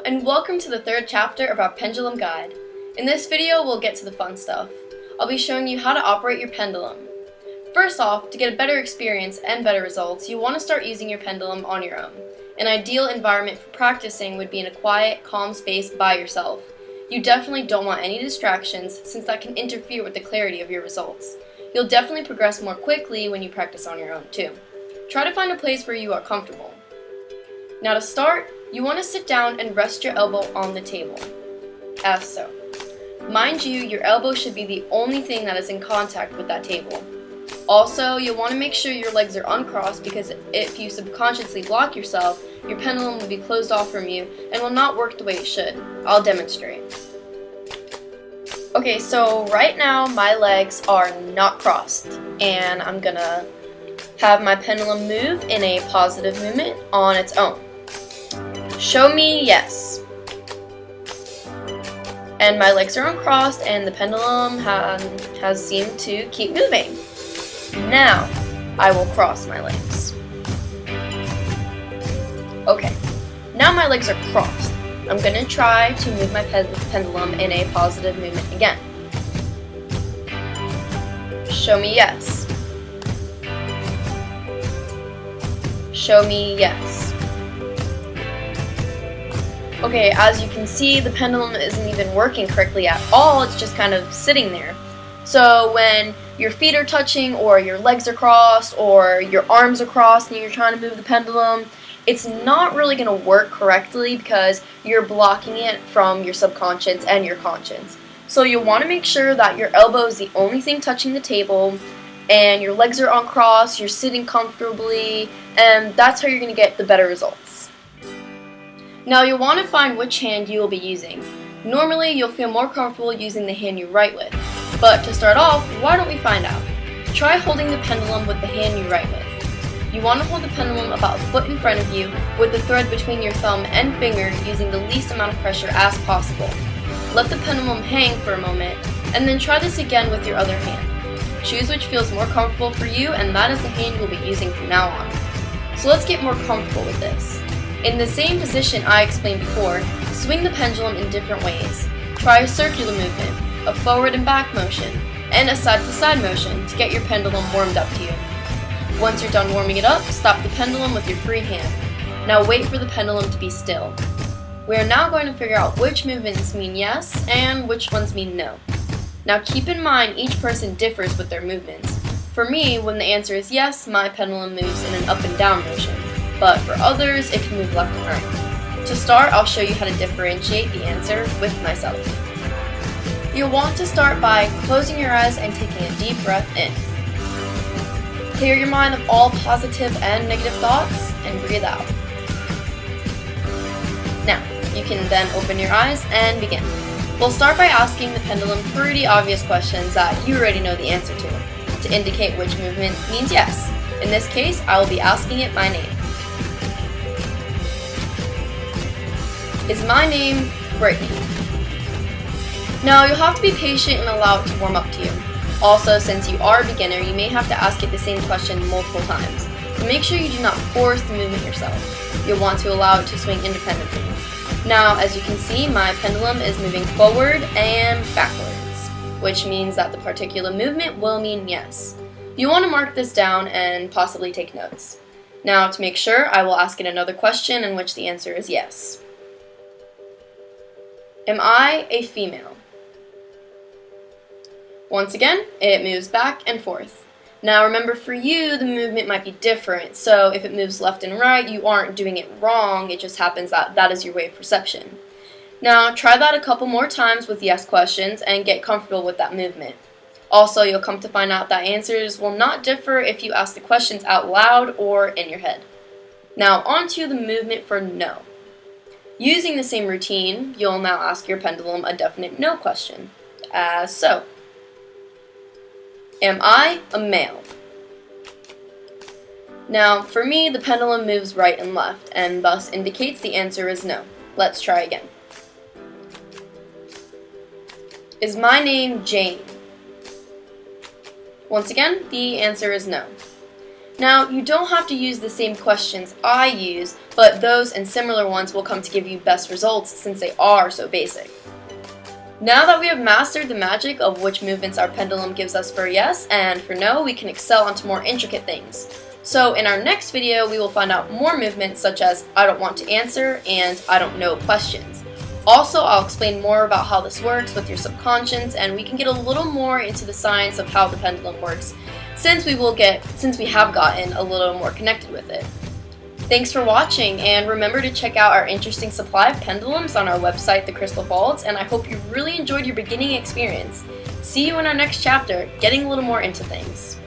and welcome to the third chapter of our Pendulum Guide. In this video, we'll get to the fun stuff. I'll be showing you how to operate your pendulum. First off, to get a better experience and better results, you want to start using your pendulum on your own. An ideal environment for practicing would be in a quiet, calm space by yourself. You definitely don't want any distractions, since that can interfere with the clarity of your results. You'll definitely progress more quickly when you practice on your own too. Try to find a place where you are comfortable. Now to start, you want to sit down and rest your elbow on the table, as so. Mind you, your elbow should be the only thing that is in contact with that table. Also, you'll want to make sure your legs are uncrossed, because if you subconsciously block yourself, your pendulum will be closed off from you and will not work the way it should. I'll demonstrate. Okay, so right now my legs are not crossed, and I'm gonna have my pendulum move in a positive movement on its own. Show me yes. And my legs are uncrossed and the pendulum has seemed to keep moving. Now, I will cross my legs. Okay, now my legs are crossed. I'm going to try to move my pendulum in a positive movement again. Show me yes. Show me yes. Okay, as you can see, the pendulum isn't even working correctly at all, it's just kind of sitting there. So when your feet are touching, or your legs are crossed, or your arms are crossed and you're trying to move the pendulum, it's not really going to work correctly because you're blocking it from your subconscious and your conscious. So you'll want to make sure that your elbow is the only thing touching the table, and your legs are uncrossed, you're sitting comfortably, and that's how you're going to get the better results. Now you'll want to find which hand you will be using. Normally you'll feel more comfortable using the hand you write with, but to start off, why don't we find out? Try holding the pendulum with the hand you write with. You want to hold the pendulum about a foot in front of you, with the thread between your thumb and finger using the least amount of pressure as possible. Let the pendulum hang for a moment, and then try this again with your other hand. Choose which feels more comfortable for you, and that is the hand you'll be using from now on. So let's get more comfortable with this. In the same position I explained before, swing the pendulum in different ways. Try a circular movement, a forward and back motion, and a side-to-side motion to get your pendulum warmed up to you. Once you're done warming it up, stop the pendulum with your free hand. Now wait for the pendulum to be still. We are now going to figure out which movements mean yes and which ones mean no. Now keep in mind each person differs with their movements. For me, when the answer is yes, my pendulum moves in an up and down motion, but for others, it can move left and right. To start, I'll show you how to differentiate the answer with myself. You'll want to start by closing your eyes and taking a deep breath in. Clear your mind of all positive and negative thoughts and breathe out. Now, you can then open your eyes and begin. We'll start by asking the pendulum pretty obvious questions that you already know the answer to indicate which movement means yes. In this case, I will be asking it my name. Is my name Brittany? Now, you'll have to be patient and allow it to warm up to you. Also, since you are a beginner, you may have to ask it the same question multiple times. But make sure you do not force the movement yourself. You'll want to allow it to swing independently. Now, as you can see, my pendulum is moving forward and backwards, which means that the particular movement will mean yes. You want to mark this down and possibly take notes. Now, to make sure, I will ask it another question in which the answer is yes. Am I a female? Once again, it moves back and forth. Now remember, for you, the movement might be different, so if it moves left and right, you aren't doing it wrong, it just happens that that is your way of perception. Now try that a couple more times with yes questions and get comfortable with that movement. Also, you'll come to find out that answers will not differ if you ask the questions out loud or in your head. Now onto the movement for no. Using the same routine, you'll now ask your pendulum a definite no question, as so. Am I a male? Now, for me, the pendulum moves right and left, and thus indicates the answer is no. Let's try again. Is my name Jane? Once again, the answer is no. Now, you don't have to use the same questions I use, but those and similar ones will come to give you best results since they are so basic. Now that we have mastered the magic of which movements our pendulum gives us for yes and for no, we can excel onto more intricate things. So in our next video, we will find out more movements such as I don't want to answer and I don't know questions. Also, I'll explain more about how this works with your subconscious, and we can get a little more into the science of how the pendulum works since we have gotten a little more connected with it. Thanks for watching, and remember to check out our interesting supply of pendulums on our website, The Crystal Vault, and I hope you really enjoyed your beginning experience. See you in our next chapter, getting a little more into things.